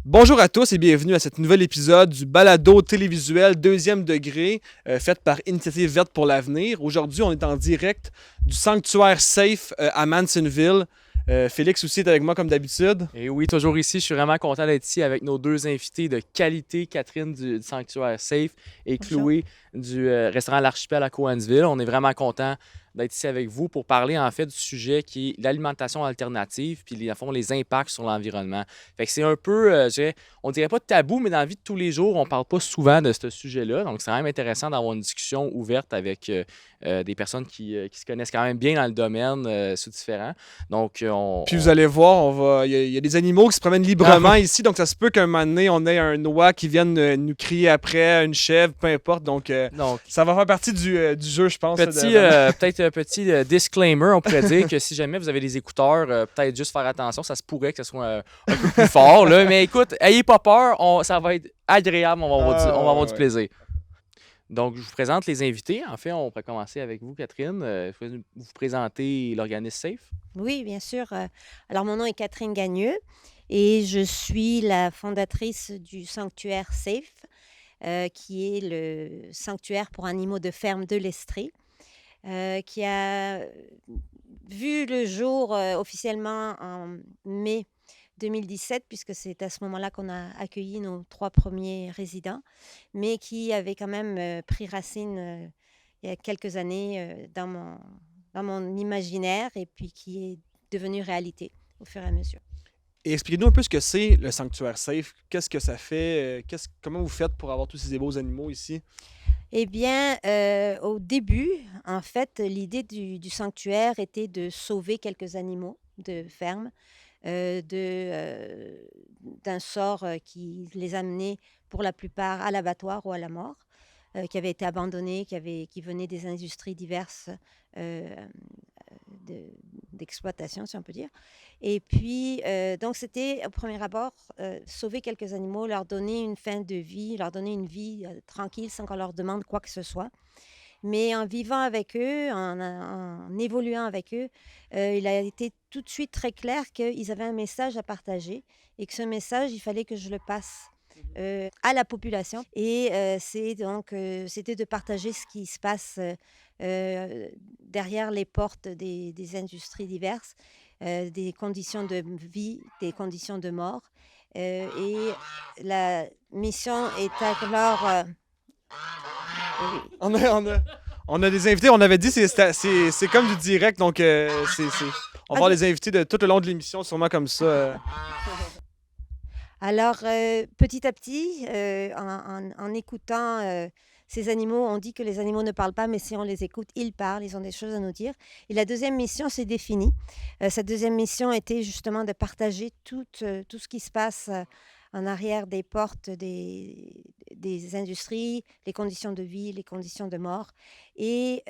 Bonjour à tous et bienvenue à cet nouvel épisode du balado télévisuel deuxième degré fait par Initiative Verte pour l'avenir. Aujourd'hui, on est en direct du sanctuaire Safe à Mansonville. Félix aussi est avec moi comme d'habitude. Et oui, toujours ici. Je suis vraiment content d'être ici avec nos deux invités de qualité, Catherine du Sanctuaire Safe et Bonjour. Chloé du restaurant L'Archipel à Cowansville. On est vraiment content d'être ici avec vous pour parler en fait du sujet qui est l'alimentation alternative puis à fond les impacts sur l'environnement. Fait que c'est un peu, on dirait pas de tabou, mais dans la vie de tous les jours, on parle pas souvent de ce sujet-là. Donc c'est quand même intéressant d'avoir une discussion ouverte avec des personnes qui se connaissent quand même bien dans le domaine, c'est différent. Donc Puis vous allez voir, il y a des animaux qui se promènent librement ici, donc ça se peut qu'un moment donné, on ait un oie qui vienne nous crier après, une chèvre, peu importe. donc Ça va faire partie du jeu, je pense. peut-être un petit disclaimer, on pourrait dire que si jamais vous avez des écouteurs, peut-être juste faire attention, ça se pourrait que ce soit un peu plus fort. Là. Mais écoute, ayez pas peur, ça va être agréable, on va avoir du Ouais. plaisir. Donc, je vous présente les invités. En fait, on pourrait commencer avec vous, Catherine. Vous présenter l'organisme SAFE. Oui, bien sûr. Alors, mon nom est Catherine Gagneux et je suis la fondatrice du sanctuaire Safe, qui est le sanctuaire pour animaux de ferme de l'Estrie, qui a vu le jour officiellement en mai 2017, puisque c'est à ce moment-là qu'on a accueilli nos 3 premiers résidents, mais qui avait quand même pris racine il y a quelques années dans mon imaginaire et puis qui est devenu réalité au fur et à mesure. Et expliquez-nous un peu ce que c'est le sanctuaire Safe. Qu'est-ce que ça fait? Comment vous faites pour avoir tous ces beaux animaux ici? Eh bien, au début, en fait, l'idée du sanctuaire était de sauver quelques animaux de ferme, d'un sort qui les amenait pour la plupart à l'abattoir ou à la mort, qui avaient été abandonnés, qui venaient des industries diverses euh, d'exploitation, si on peut dire. Et puis, donc, c'était au premier abord sauver quelques animaux, leur donner une fin de vie, leur donner une vie tranquille sans qu'on leur demande quoi que ce soit. Mais en vivant avec eux, en évoluant avec eux, il a été tout de suite très clair qu'ils avaient un message à partager et que ce message, il fallait que je le passe à la population. Et c'était de partager ce qui se passe derrière les portes des industries diverses, des conditions de vie, des conditions de mort. Et la mission est alors... oui. On a des invités, on avait dit c'est comme du direct, donc on va avoir Ok. les invités de tout le long de l'émission, sûrement comme ça. Alors, petit à petit, en écoutant ces animaux, on dit que les animaux ne parlent pas, mais si on les écoute, ils parlent, ils ont des choses à nous dire. Et la deuxième mission s'est définie. Cette deuxième mission était justement de partager tout ce qui se passe en arrière des portes des industries, les conditions de vie, les conditions de mort. Et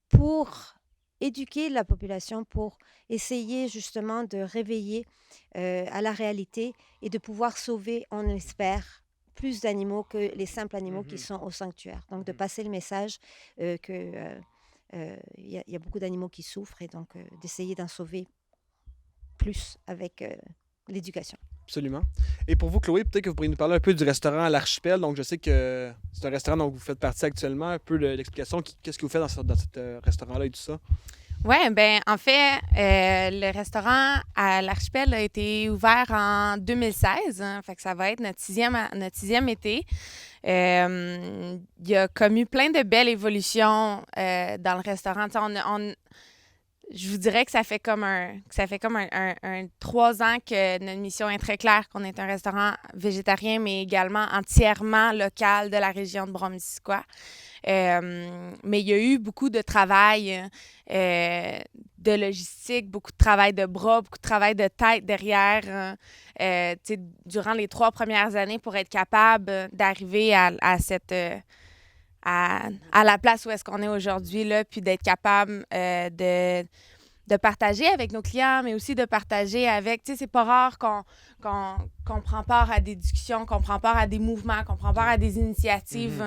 pour éduquer la population, pour essayer justement de réveiller à la réalité et de pouvoir sauver, on espère, plus d'animaux que les simples animaux qui sont au sanctuaire. Donc, de passer le message qu'il y a beaucoup d'animaux qui souffrent et donc d'essayer d'en sauver plus avec l'éducation. Absolument. Et pour vous, Chloé, peut-être que vous pourriez nous parler un peu du restaurant à l'Archipel. Donc, je sais que c'est un restaurant dont vous faites partie actuellement. Un peu l'explication, qu'est-ce que vous faites dans ce restaurant-là et tout ça. Oui, ben en fait, le restaurant à l'Archipel a été ouvert en 2016, hein, fait que ça va être notre sixième été. Il y a comme eu plein de belles évolutions dans le restaurant. Tu sais, je vous dirais que ça fait comme un 3 ans que notre mission est très claire, qu'on est un restaurant végétarien, mais également entièrement local de la région de Bromes-Missisquoi. Mais il y a eu beaucoup de travail de logistique, beaucoup de travail de bras, beaucoup de travail de tête derrière, durant les 3 premières années pour être capable d'arriver à cette... à la place où est-ce qu'on est aujourd'hui, là, puis d'être capable de partager avec nos clients, mais aussi de partager avec... Tu sais, c'est pas rare qu'on prend part à des discussions, qu'on prend part à des mouvements, qu'on prend part à des initiatives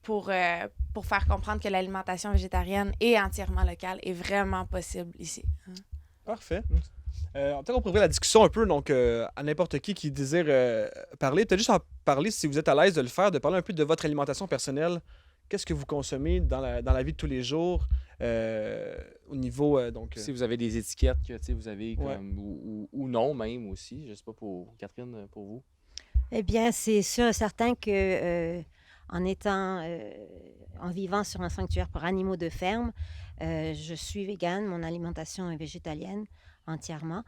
pour faire comprendre que l'alimentation végétarienne et entièrement locale est vraiment possible ici. Parfait. Peut-être qu'on pourrait ouvrir la discussion un peu donc, à n'importe qui désire parler. Peut-être juste en parler, si vous êtes à l'aise de le faire, de parler un peu de votre alimentation personnelle. Qu'est-ce que vous consommez dans la vie de tous les jours au niveau... Si vous avez des étiquettes que vous avez Ouais. comme, ou non même aussi, je sais pas pour Catherine, pour vous. Eh bien, c'est sûr et certain que en étant, en vivant sur un sanctuaire pour animaux de ferme, je suis végane, mon alimentation est végétalienne entièrement.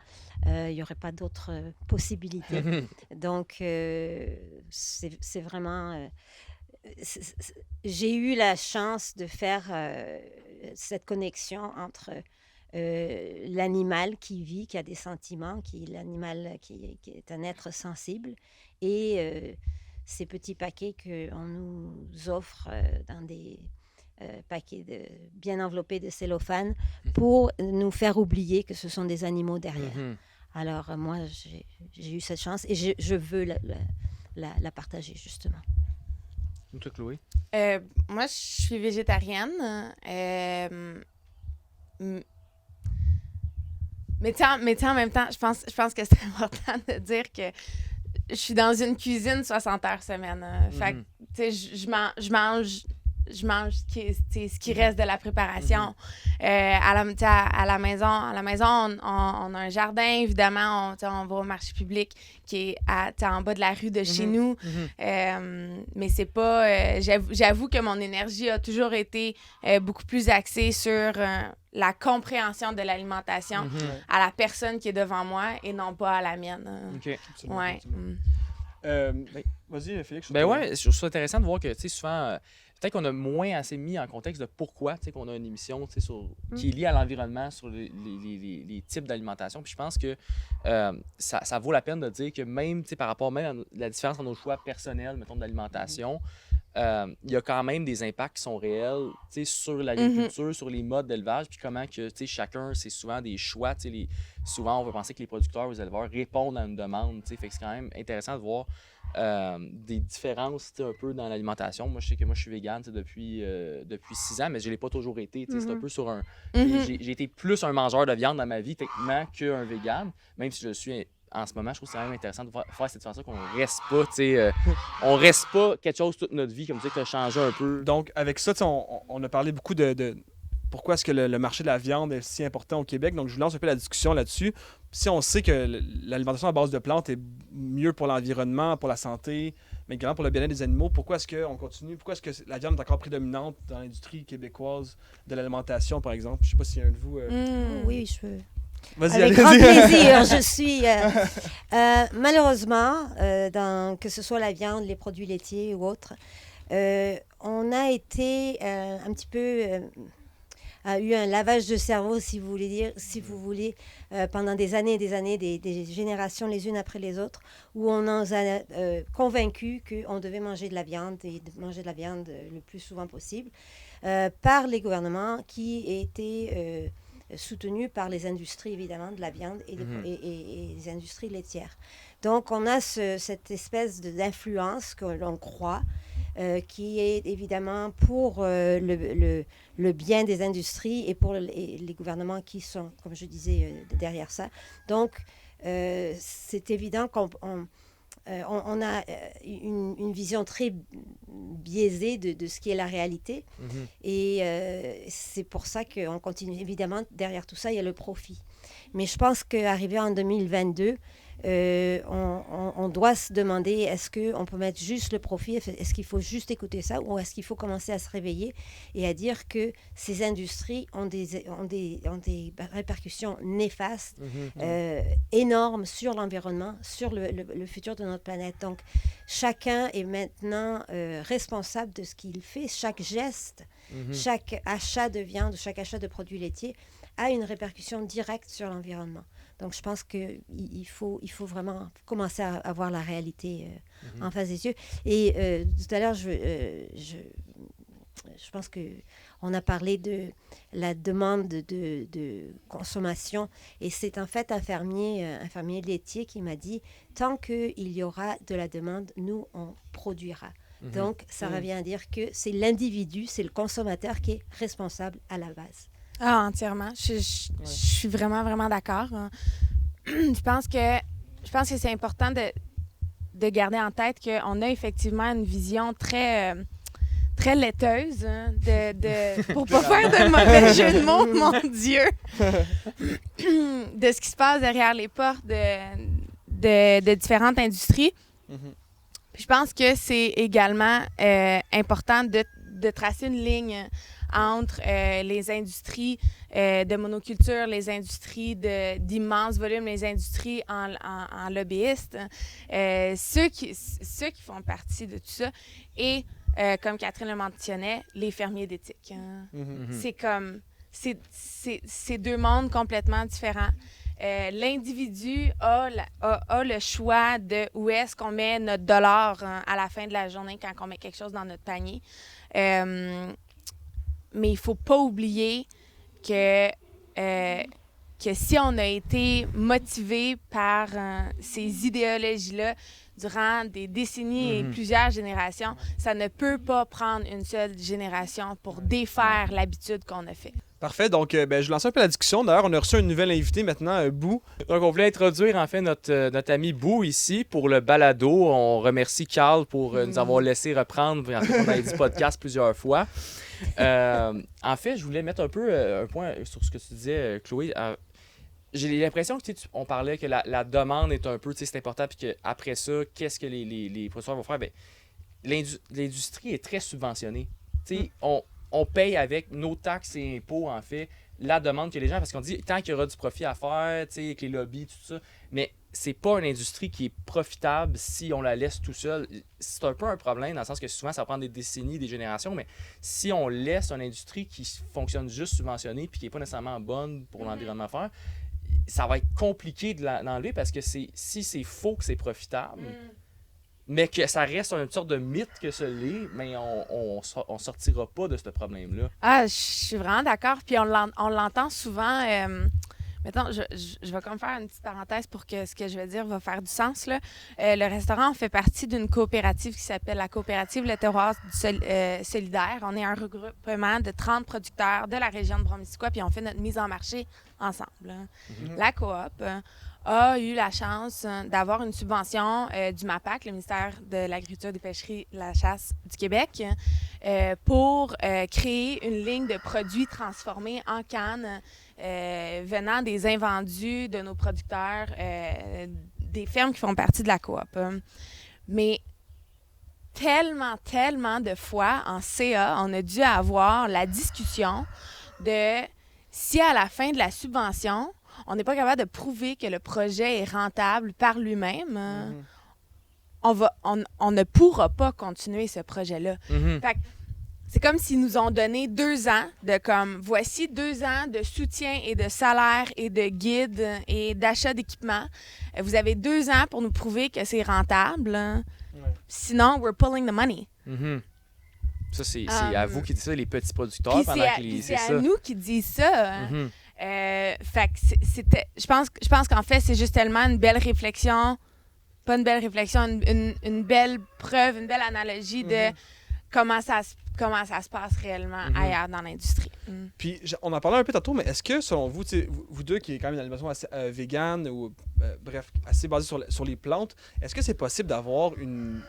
Il n'y aurait pas d'autres possibilités. Donc, c'est vraiment... j'ai eu la chance de faire cette connexion entre l'animal qui vit, qui a des sentiments, l'animal qui est un être sensible, et ces petits paquets qu'on nous offre dans des paquets bien enveloppés de cellophane pour nous faire oublier que ce sont des animaux derrière. Alors moi, j'ai eu cette chance et je veux la partager justement. Toi, Chloé? Moi, je suis végétarienne. Mais tu sais, en même temps, je pense que c'est important de dire que je suis dans une cuisine 60 heures semaine. Fait que, tu sais, je mange ce qui reste de la préparation. À la maison, on a un jardin, évidemment. On va au marché public qui est en bas de la rue de chez nous. Mais c'est pas... j'avoue que mon énergie a toujours été beaucoup plus axée sur la compréhension de l'alimentation à la personne qui est devant moi et non pas à la mienne. OK. Absolument, Ouais. absolument. Vas-y, Félix. Ben ouais, je trouve ça intéressant de voir que, tu sais, souvent, peut-être qu'on a moins assez mis en contexte de pourquoi, tu sais, qu'on a une émission, tu sais, qui est liée à l'environnement, sur les types d'alimentation. Puis je pense que ça vaut la peine de dire que même, tu sais, par rapport même à la différence entre nos choix personnels, mettons, d'alimentation, il y a quand même des impacts qui sont réels, tu sais, sur l'agriculture, sur les modes d'élevage, puis comment que, tu sais, chacun, c'est souvent des choix, tu sais, souvent, on va penser que les producteurs ou les éleveurs répondent à une demande, tu sais, fait que c'est quand même intéressant de voir des différences un peu dans l'alimentation. Moi, je sais que moi, je suis végane depuis 6 ans, mais je ne l'ai pas toujours été. C'est un peu sur un... J'ai été plus un mangeur de viande dans ma vie, techniquement, qu'un végane, même si je le suis en ce moment. Je trouve que c'est quand même intéressant de faire cette différence-là, qu'on reste pas, on reste pas quelque chose toute notre vie, comme tu sais, que tu as changé un peu. Donc, avec ça, on a parlé beaucoup de pourquoi est-ce que le marché de la viande est si important au Québec. Donc, je vous lance un peu la discussion là-dessus. Si on sait que l'alimentation à base de plantes est mieux pour l'environnement, pour la santé, mais également pour le bien-être des animaux, pourquoi est-ce qu'on continue? Pourquoi est-ce que la viande est encore prédominante dans l'industrie québécoise de l'alimentation, par exemple? Je ne sais pas s'il y a un de vous... Oui, je veux. Vas-y, Avec allez-y. grand plaisir. Je suis malheureusement, que ce soit la viande, les produits laitiers ou autres, on a été un petit peu... a eu un lavage de cerveau, si vous voulez, pendant des années et des années, des générations les unes après les autres, où on nous a convaincus qu'on devait manger de la viande et de manger de la viande le plus souvent possible par les gouvernements qui étaient soutenus par les industries, évidemment, de la viande et les industries laitières. Donc, on a cette espèce d'influence que l'on croit, qui est évidemment pour le bien des industries et pour les gouvernements qui sont, comme je disais, derrière ça. Donc, c'est évident qu'on a une vision très biaisée de ce qui est la réalité. Et c'est pour ça qu'on continue. Évidemment, derrière tout ça, il y a le profit. Mais je pense qu'arrivé en 2022, on doit se demander, est-ce qu'on peut mettre juste le profit, est-ce qu'il faut juste écouter ça, ou est-ce qu'il faut commencer à se réveiller et à dire que ces industries ont des répercussions néfastes, énormes sur l'environnement, sur le futur de notre planète. Donc, chacun est maintenant responsable de ce qu'il fait. Chaque geste, chaque achat de viande, chaque achat de produits laitiers a une répercussion directe sur l'environnement. Donc, je pense qu'il faut vraiment commencer à voir la réalité en face des yeux. Et tout à l'heure, je pense qu'on a parlé de la demande de consommation. Et c'est en fait un fermier laitier qui m'a dit, tant qu'il y aura de la demande, nous, on produira. Donc, ça revient à dire que c'est l'individu, c'est le consommateur qui est responsable à la base. Ah, entièrement. Je suis vraiment, vraiment d'accord. je pense que c'est important de garder en tête qu'on a effectivement une vision très, très laiteuse, hein, pour pas faire de mauvais jeu de mots, mon Dieu, de ce qui se passe derrière les portes de différentes industries. Puis je pense que c'est également important de tracer une ligne entre les industries de monoculture, les industries d'immenses volumes, les industries en lobbyistes, ceux qui font partie de tout ça, et comme Catherine le mentionnait, les fermiers d'éthique. Hein. C'est comme... C'est deux mondes complètement différents. L'individu a le choix de où est-ce qu'on met notre dollar à la fin de la journée quand on met quelque chose dans notre panier. Mais il ne faut pas oublier que si on a été motivé par ces idéologies-là durant des décennies et plusieurs générations, ça ne peut pas prendre une seule génération pour défaire l'habitude qu'on a fait. Parfait. Donc, je lance un peu la discussion. D'ailleurs, on a reçu un nouvel invité maintenant, Bou. Donc, on voulait introduire en fait notre ami Bou ici pour le balado. On remercie Carl pour nous avoir laissé reprendre. En fait, on a dit podcast plusieurs fois. En fait, je voulais mettre un peu un point sur ce que tu disais, Chloé. J'ai l'impression que on parlait que la demande est un peu, c'est important, puis qu'après ça, qu'est-ce que les producteurs vont faire? Bien, l'industrie est très subventionnée. On paye avec nos taxes et impôts, en fait, la demande que les gens, parce qu'on dit tant qu'il y aura du profit à faire, avec les lobbies, tout ça, mais c'est pas une industrie qui est profitable si on la laisse tout seul. C'est un peu un problème, dans le sens que souvent, ça prend des décennies, des générations, mais si on laisse une industrie qui fonctionne juste subventionnée puis qui n'est pas nécessairement bonne pour l'environnement faire, ça va être compliqué de l'enlever parce que si c'est faux que c'est profitable, mais que ça reste une sorte de mythe que ce l'est, mais on sortira pas de ce problème-là. Ah, je suis vraiment d'accord. Puis on l'entend souvent. Mettons, je vais comme faire une petite parenthèse pour que ce que je vais dire va faire du sens, là. Le restaurant fait partie d'une coopérative qui s'appelle la coopérative Le Terroir solidaire. On est un regroupement de 30 producteurs de la région de Bromissiquois, puis on fait notre mise en marché ensemble. La coop a eu la chance d'avoir une subvention du MAPAC, le ministère de l'Agriculture, des Pêcheries, de la Chasse du Québec, pour créer une ligne de produits transformés en canne venant des invendus de nos producteurs, des fermes qui font partie de la coop. Mais tellement de fois en CA, on a dû avoir la discussion de si à la fin de la subvention, on n'est pas capable de prouver que le projet est rentable par lui-même, on ne pourra pas continuer ce projet-là. Fait que c'est comme s'ils nous ont donné 2 ans de comme, voici 2 ans de soutien et de salaire et de guide et d'achat d'équipement. Vous avez 2 ans pour nous prouver que c'est rentable. Sinon, we're pulling the money. Ça, c'est à vous qui dites ça, les petits producteurs. C'est à nous qui disent ça. Fait que je pense qu'en fait, c'est juste tellement une belle réflexion, pas une belle réflexion, une belle preuve, une belle analogie de comment ça se passe réellement ailleurs dans l'industrie. Puis, on en parlait un peu tantôt, mais est-ce que, selon vous, vous deux qui est quand même une alimentation assez végane ou, bref, assez basée sur les plantes, est-ce que c'est possible d'avoir une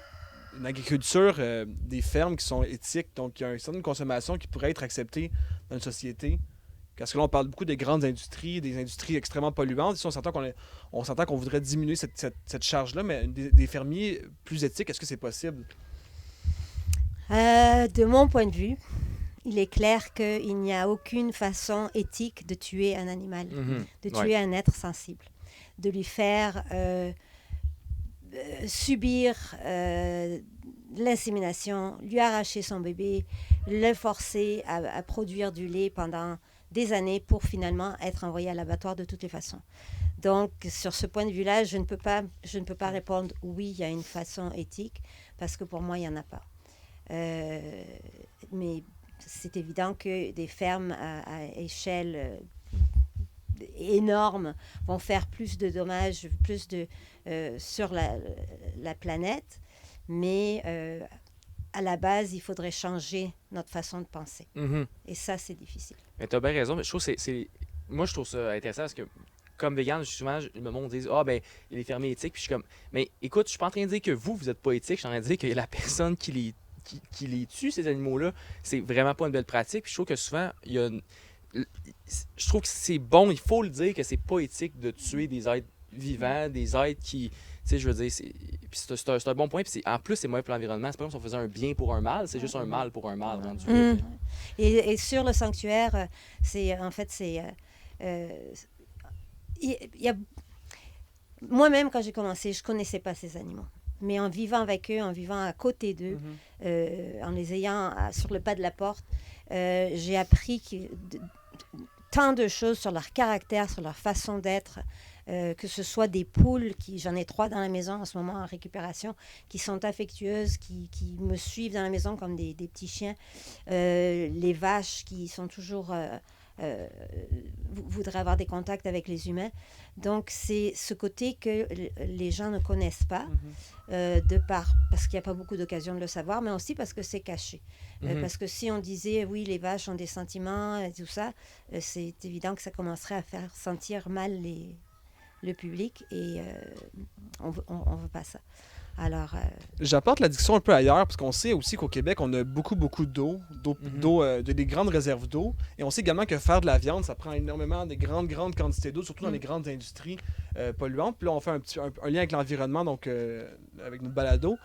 agriculture des fermes qui sont éthiques, donc il y a une certaine consommation qui pourrait être acceptée dans une société? Parce que là, on parle beaucoup des grandes industries, des industries extrêmement polluantes. Ici, on s'entend qu'on voudrait diminuer cette charge-là, mais des fermiers plus éthiques, est-ce que c'est possible? De mon point de vue, il est clair qu'il n'y a aucune façon éthique de tuer un animal, de tuer un être sensible, de lui faire subir l'insémination, lui arracher son bébé, le forcer à produire du lait pendant des années pour finalement être envoyé à l'abattoir de toutes les façons. Donc, sur ce point de vue-là, je ne peux pas répondre oui, il y a une façon éthique, parce que pour moi, il n'y en a pas. Mais c'est évident que des fermes à échelle énorme vont faire plus de dommages, sur la planète, mais à la base, il faudrait changer notre façon de penser. Et ça, c'est difficile. Mais tu as bien raison. Mais je trouve moi, je trouve ça intéressant parce que comme vegan, souvent, le monde dit « Ah, ben, il est fermier éthique. » Puis je suis comme « Mais écoute, je suis pas en train de dire que vous êtes pas éthique. Je suis en train de dire que la personne qui les tue, ces animaux-là, c'est vraiment pas une belle pratique. » Puis je trouve que souvent, je trouve que c'est bon, il faut le dire que c'est pas éthique de tuer des êtres vivants, des êtres qui... Tu sais, je veux dire, c'est un bon point. Puis en plus, c'est mauvais pour l'environnement. C'est pas comme si on faisait un bien pour un mal, c'est juste un mal pour un mal rendu là, tu sais. Et sur le sanctuaire, moi-même, quand j'ai commencé, je ne connaissais pas ces animaux. Mais en vivant avec eux, en vivant à côté d'eux, en les ayant sur le pas de la porte, j'ai appris tant de choses sur leur caractère, sur leur façon d'être, que ce soit des poules, j'en ai 3 dans la maison en ce moment en récupération, qui sont affectueuses, qui me suivent dans la maison comme des petits chiens, les vaches qui sont toujours... voudraient avoir des contacts avec les humains. Donc, c'est ce côté que les gens ne connaissent pas, parce qu'il n'y a pas beaucoup d'occasions de le savoir, mais aussi parce que c'est caché. Parce que si on disait, oui, les vaches ont des sentiments et tout ça, c'est évident que ça commencerait à faire sentir mal le public et on ne veut pas ça. Alors, J'apporte la discussion un peu ailleurs, parce qu'on sait aussi qu'au Québec, on a beaucoup d'eau, des grandes réserves d'eau. Et on sait également que faire de la viande, ça prend énormément de grandes quantités d'eau, surtout dans les grandes industries polluantes. Puis là, on fait un lien avec l'environnement, donc avec notre balado.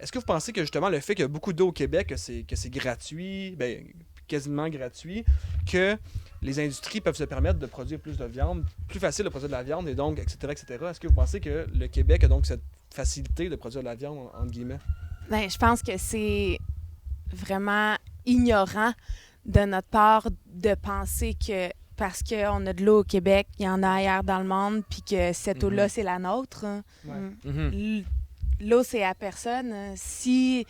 Est-ce que vous pensez que justement, le fait qu'il y a beaucoup d'eau au Québec, que c'est gratuit, ben, quasiment gratuit, que les industries peuvent se permettre de produire plus de viande, plus facile de produire de la viande, et donc, etc., etc. Est-ce que vous pensez que le Québec a donc cette facilité de produire de la viande, entre guillemets? Ben, je pense que c'est vraiment ignorant de notre part de penser que parce qu'on a de l'eau au Québec, il y en a ailleurs dans le monde, puis que cette eau-là, c'est la nôtre. Ouais. L'eau, c'est à personne. Si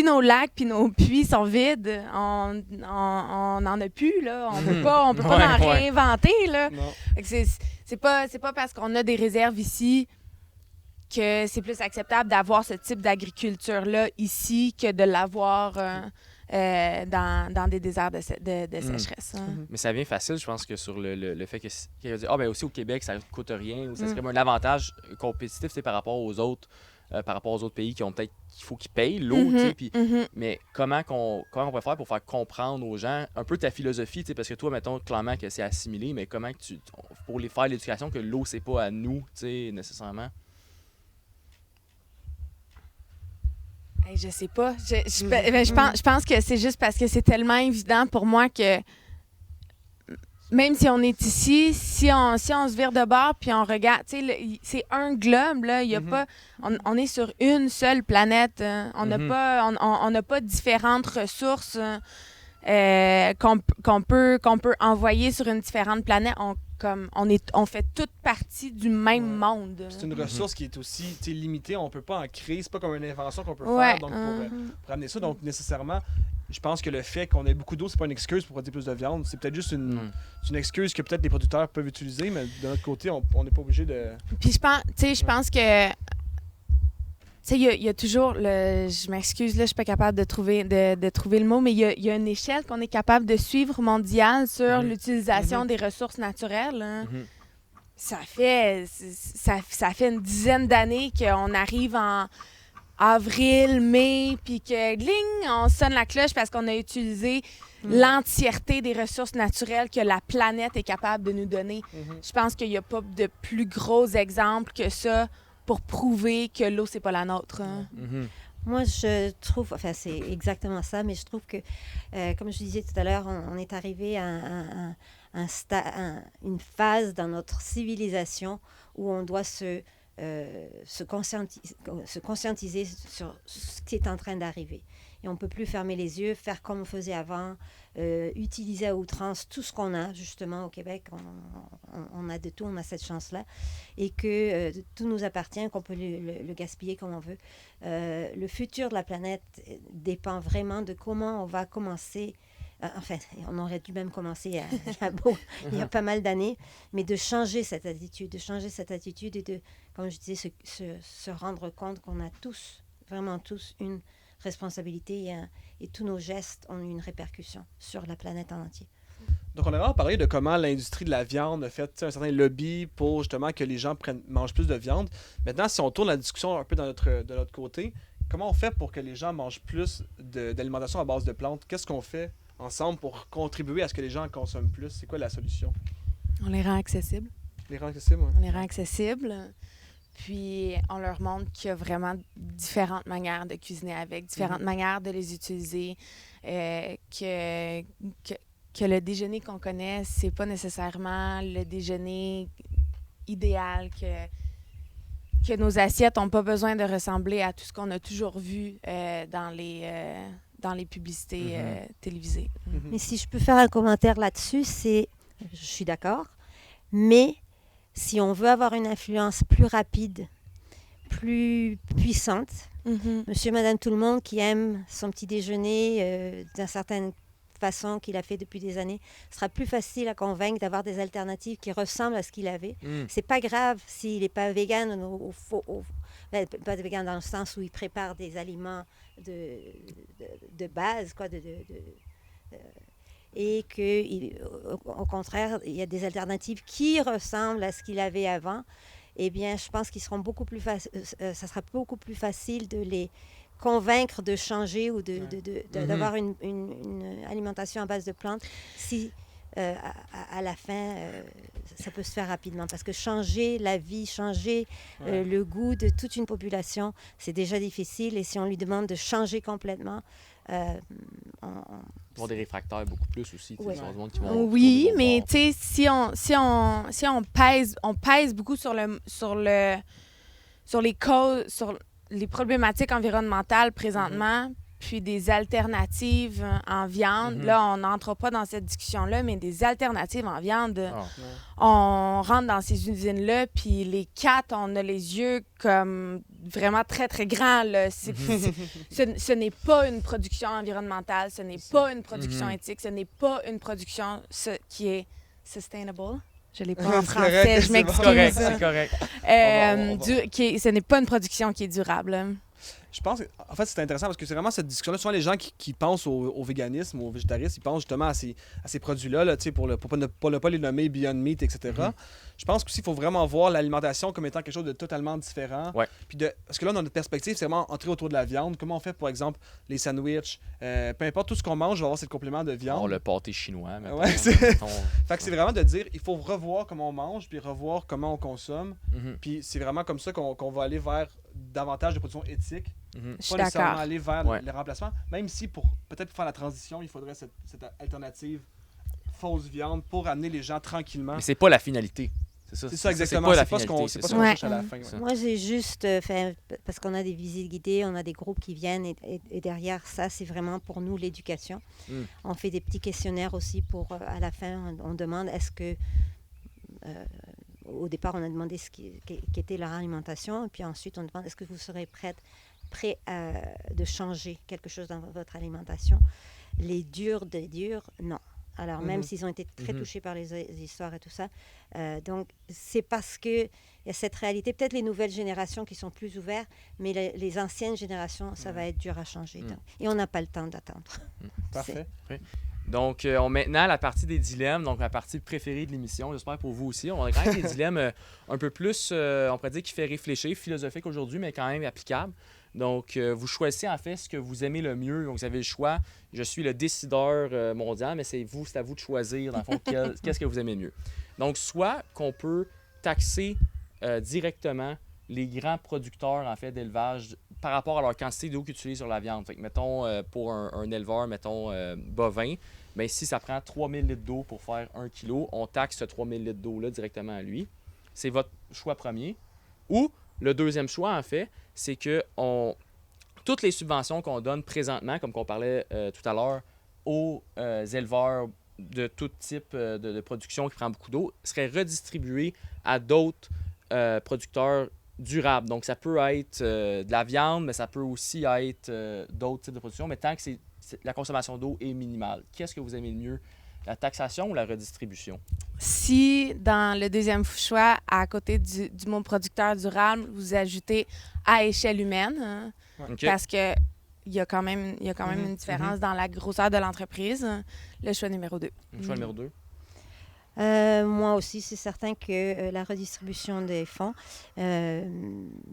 nos lacs puis nos puits sont vides, on n'en a plus, là. On peut pas en réinventer, là. Non. Fait que c'est pas parce qu'on a des réserves ici que c'est plus acceptable d'avoir ce type d'agriculture-là ici que de l'avoir dans des déserts de sécheresse. Mais ça vient facile, je pense, que sur le fait qu'il a dit « Ah, ben aussi au Québec, ça ne coûte rien. » Ou ça serait un avantage compétitif, c'est par rapport aux autres pays qui ont peut-être qu'il faut qu'ils payent l'eau, tu sais, puis mais comment on pourrait faire pour faire comprendre aux gens un peu ta philosophie, tu sais, parce que toi, mettons clairement que c'est assimilé, mais comment que pour les faire l'éducation que l'eau c'est pas à nous, tu sais, nécessairement. Hey, je sais pas. Je pense que c'est juste parce que c'est tellement évident pour moi que même si on est ici, si on se vire de bord puis on regarde, tu sais, c'est un globe, là, il y a pas... On est sur une seule planète. On n'a pas différentes ressources qu'on peut envoyer sur une différente planète. On fait toute partie du même monde. C'est une ressource qui est aussi limitée. On ne peut pas en créer. C'est pas comme une invention qu'on peut faire donc pour amener ça. Donc, nécessairement, je pense que le fait qu'on ait beaucoup d'eau, c'est pas une excuse pour produire plus de viande. C'est peut-être juste une excuse que peut-être les producteurs peuvent utiliser, mais de notre côté, on n'est pas obligé de... Puis je pense que... Tu sais, il y a toujours je m'excuse, là, je suis pas capable de trouver le mot, mais il y a une échelle qu'on est capable de suivre mondiale sur l'utilisation des ressources naturelles. Hein. Ça fait une dizaine d'années qu'on arrive en avril, mai, puis que, dling, on sonne la cloche parce qu'on a utilisé l'entièreté des ressources naturelles que la planète est capable de nous donner. Je pense qu'il n'y a pas de plus gros exemple que ça pour prouver que l'eau, c'est pas la nôtre. Hein. Moi, je trouve, enfin, c'est exactement ça, mais je trouve que, comme je disais tout à l'heure, on est arrivé à une phase dans notre civilisation où on doit se conscientiser sur ce qui est en train d'arriver. Et on ne peut plus fermer les yeux, faire comme on faisait avant, utiliser à outrance tout ce qu'on a, justement, au Québec. On a de tout, on a cette chance-là. Et que tout nous appartient, qu'on peut le gaspiller comme on veut. Le futur de la planète dépend vraiment de comment on va commencer. Enfin, on aurait dû même commencer il y a pas mal d'années, mais de changer cette attitude et de, comme je disais, se rendre compte qu'on a tous, vraiment tous, une responsabilité et tous nos gestes ont une répercussion sur la planète en entier. Donc, on a vraiment parlé de comment l'industrie de la viande a fait un certain lobby pour justement que les gens mangent plus de viande. Maintenant, si on tourne la discussion un peu de notre côté, comment on fait pour que les gens mangent plus d'alimentation à base de plantes? Qu'est-ce qu'on fait ensemble pour contribuer à ce que les gens en consomment plus? C'est quoi la solution? On les rend accessibles. Les rendre accessibles, ouais. On les rend accessibles. Puis, on leur montre qu'il y a vraiment différentes manières de cuisiner avec, différentes manières de les utiliser. Que le déjeuner qu'on connaît, c'est pas nécessairement le déjeuner idéal, que nos assiettes n'ont pas besoin de ressembler à tout ce qu'on a toujours vu dans les publicités télévisées. Mais si je peux faire un commentaire là-dessus, je suis d'accord, mais si on veut avoir une influence plus rapide, plus puissante, monsieur, madame, tout le monde qui aime son petit déjeuner d'une certaine façon qu'il a fait depuis des années, ce sera plus facile à convaincre d'avoir des alternatives qui ressemblent à ce qu'il avait. C'est pas grave s'il n'est pas vegan pas vegan dans le sens où il prépare des aliments de base, quoi, et qu'au contraire, il y a des alternatives qui ressemblent à ce qu'il avait avant. Eh bien, je pense qu'ils seront ça sera beaucoup plus facile de les convaincre de changer ou d'avoir une alimentation à base de plantes si à la fin ça peut se faire rapidement, parce que changer la vie, changer le goût de toute une population, c'est déjà difficile, et si on lui demande de changer complètement, Ils vont des réfractaires beaucoup plus aussi. Ouais. Sur du monde qui vont Oui, mais tu sais, si on pèse beaucoup sur les causes, sur les problématiques environnementales présentement, puis des alternatives en viande. Là, on n'entre pas dans cette discussion-là, mais des alternatives en viande. On rentre dans ces usines-là, puis les quatre, on a les yeux comme vraiment très, très grands. Là. Ce n'est pas une production environnementale, ce n'est pas une production éthique, ce n'est pas une production qui est sustainable. Je l'ai pas en français, correct, je m'excuse. C'est correct. Ce n'est pas une production qui est durable. Je pense en fait, c'est intéressant parce que c'est vraiment cette discussion-là. Souvent, les gens qui pensent au véganisme, au végétarisme, ils pensent justement à ces produits-là, là, pour ne pas les nommer Beyond Meat, etc. Je pense qu'aussi, il faut vraiment voir l'alimentation comme étant quelque chose de totalement différent. Ouais. Puis parce que là, dans notre perspective, c'est vraiment entrer autour de la viande. Comment on fait, par exemple, les sandwichs, peu importe tout ce qu'on mange, on va avoir ces compléments de viande. Le pâté chinois. Mettons, Ouais, fait que c'est vraiment de dire, il faut revoir comment on mange, puis revoir comment on consomme. Puis c'est vraiment comme ça qu'on va aller vers davantage de production éthique. Je suis Pas nécessairement d'accord. aller vers le remplacement, même si peut-être pour faire la transition, il faudrait cette alternative fausse viande pour amener les gens tranquillement. Mais c'est pas la finalité. C'est ça exactement, c'est pas ce qu'on cherche à la fin. Ouais. Moi, j'ai juste fait, parce qu'on a des visites guidées, on a des groupes qui viennent, et derrière ça, c'est vraiment pour nous l'éducation. On fait des petits questionnaires aussi pour, à la fin, on demande est-ce que... au départ, on a demandé qu'était leur alimentation, et puis ensuite, on demande est-ce que vous serez prêt de changer quelque chose dans votre alimentation. Les durs, non. Alors, même s'ils ont été très touchés par les histoires et tout ça. Donc, c'est parce qu'il y a cette réalité. Peut-être les nouvelles générations qui sont plus ouvertes, mais les anciennes générations, ça va être dur à changer. Donc, et on n'a pas le temps d'attendre. Parfait. Donc, maintenant, la partie des dilemmes, donc la partie préférée de l'émission, j'espère pour vous aussi. On a quand même des dilemmes un peu plus, on pourrait dire, qui fait réfléchir, philosophique aujourd'hui, mais quand même applicable. Donc, vous choisissez en fait ce que vous aimez le mieux. Donc, vous avez le choix. Je suis le décideur mondial, mais c'est à vous de choisir, dans le fond, qu'est-ce que vous aimez le mieux. Donc, soit qu'on peut taxer directement les grands producteurs, en fait, d'élevage par rapport à leur quantité d'eau qu'ils utilisent sur la viande. Fait que, mettons, pour un éleveur, mettons, bovin, bien, si ça prend 3000 litres d'eau pour faire 1 kilo, on taxe ce 3000 litres d'eau-là directement à lui. C'est votre choix premier. Ou, le deuxième choix, en fait, c'est que toutes les subventions qu'on donne présentement, comme qu'on parlait tout à l'heure, aux éleveurs de tout type de production qui prend beaucoup d'eau, seraient redistribuées à d'autres producteurs durables. Donc, ça peut être de la viande, mais ça peut aussi être d'autres types de production, mais tant que la consommation d'eau est minimale. Qu'est-ce que vous aimez le mieux? La taxation ou la redistribution? Si, dans le deuxième choix, à côté du mot producteur durable, vous ajoutez à échelle humaine, parce que il y a quand même une différence dans la grosseur de l'entreprise, le choix numéro 2. Le choix numéro 2. Moi aussi, c'est certain que la redistribution des fonds,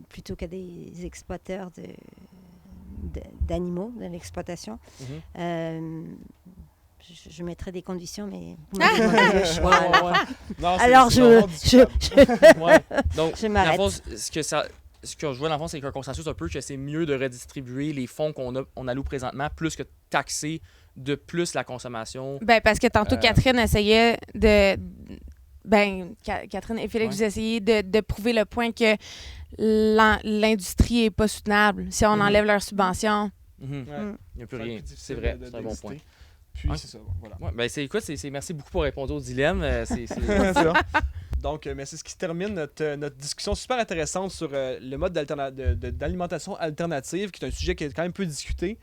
plutôt qu'à des exploiteurs d'animaux, de l'exploitation, je mettrai des conditions, mais vous m'avez demandé le choix. Non, Alors, Ouais. Donc, je dans m'arrête. le fond, ce que je vois dans le fond, c'est qu'un consensus un peu que c'est mieux de redistribuer les fonds qu'on alloue présentement plus que taxer de plus la consommation. Ben, parce que tantôt, Catherine essayait de. Ben, Catherine et Félix, Ouais. vous essayez de prouver le point que l'industrie n'est pas soutenable. Si on enlève leurs subventions. Mhm. Ouais. Il n'y a plus Ça va être rien. plus difficile C'est vrai, de c'est un bon d'exister. point. Puis Ouais. c'est ça, voilà. Ouais, ben écoute, merci beaucoup pour répondre au dilemme. C'est C'est ça. Donc, mais c'est ce qui termine notre discussion super intéressante sur le mode d'alimentation alternative, qui est un sujet qui est quand même peu discuté.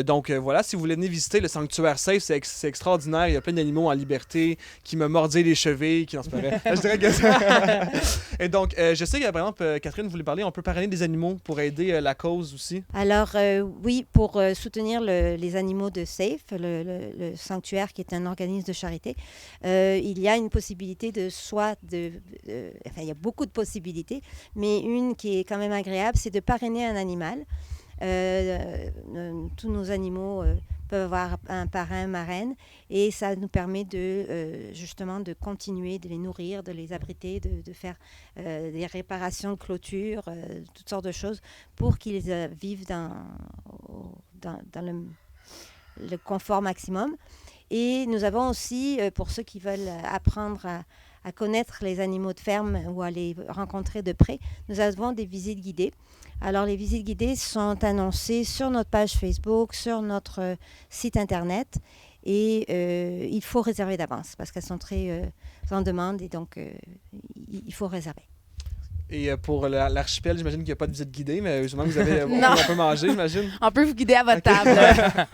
Donc voilà, si vous voulez venir visiter le sanctuaire Safe, c'est extraordinaire. Il y a plein d'animaux en liberté qui me mordaient les chevilles, qui n'en se paraît. Je dirais que Et donc, je sais que, par exemple, Catherine voulait parler, on peut parrainer des animaux pour aider la cause aussi. Alors, oui, pour soutenir les animaux de SAFE, le sanctuaire qui est un organisme de charité, il y a une possibilité enfin, il y a beaucoup de possibilités, mais une qui est quand même agréable, c'est de parrainer un animal. Tous nos animaux peuvent avoir un parrain, marraine, et ça nous permet justement de continuer de les nourrir, de les abriter, de faire des réparations de clôture, toutes sortes de choses pour qu'ils vivent dans le confort maximum. Et nous avons aussi, pour ceux qui veulent apprendre à connaître les animaux de ferme ou à les rencontrer de près, nous avons des visites guidées. Alors, les visites guidées sont annoncées sur notre page Facebook, sur notre site Internet. Et il faut réserver d'avance parce qu'elles sont très en demande et donc il faut réserver. Et pour l'archipel, j'imagine qu'il n'y a pas de visite guidée, mais heureusement, vous avez Non. un peu mangé, j'imagine. On peut vous guider à votre Ok. table.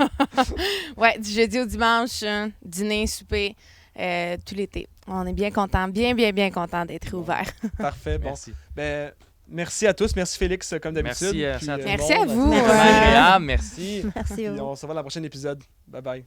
Ouais, du jeudi au dimanche, dîner, souper, tout l'été. On est bien content, bien content d'être ouvert. Parfait. Bon, Merci. ben, merci à tous. Merci Félix, comme d'habitude. Merci, Puis, à tout le Merci monde. à vous. C'était vraiment Merci. agréable. Merci. Merci puis à vous. on se revoit dans le prochain épisode. Bye bye.